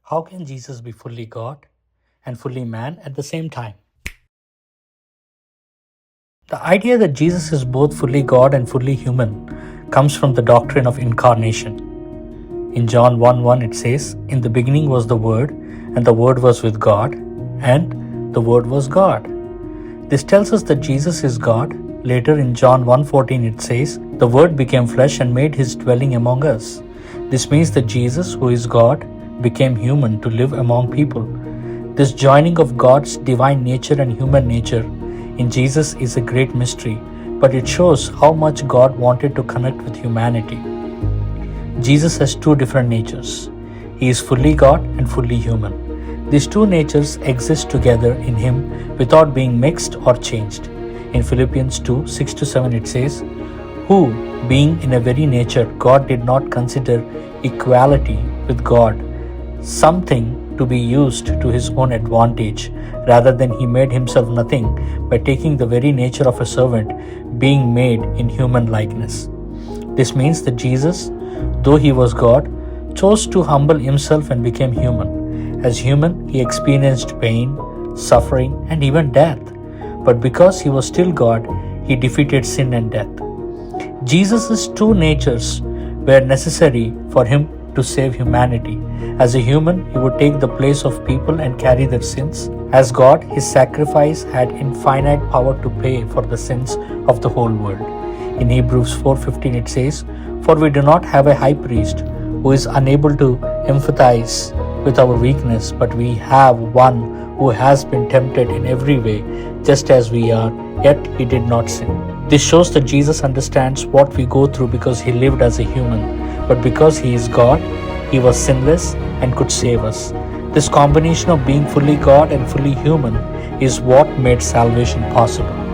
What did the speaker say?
How can Jesus be fully God and fully man at the same time? The idea that Jesus is both fully God and fully human comes from the doctrine of incarnation. In John 1:1 it says, "In the beginning was the Word, and the Word was with God, and the Word was God." This tells us that Jesus is God. Later in John 1:14 it says, "The Word became flesh and made his dwelling among us." This means that Jesus, who is God, became human to live among people. This joining of God's divine nature and human nature in Jesus is a great mystery, but it shows how much God wanted to connect with humanity. Jesus has two different natures. He is fully God and fully human. These two natures exist together in him without being mixed or changed. In Philippians 2:6-7 it says, "Who, being in a very nature, God did not consider equality with God something to be used to his own advantage. Rather than he made himself nothing by taking the very nature of a servant, being made in human likeness." This means that Jesus, though he was God, chose to humble himself and became human. As human, he experienced pain, suffering, and even death. But because he was still God, he defeated sin and death. Jesus' two natures were necessary for him to save humanity. As a human, he would take the place of people and carry their sins. As God, his sacrifice had infinite power to pay for the sins of the whole world. In Hebrews 4:15 it says, "For we do not have a high priest who is unable to empathize with our weakness, but we have one who has been tempted in every way, just as we are, yet he did not sin." This shows that Jesus understands what we go through because he lived as a human, but because he is God, he was sinless and could save us. This combination of being fully God and fully human is what made salvation possible.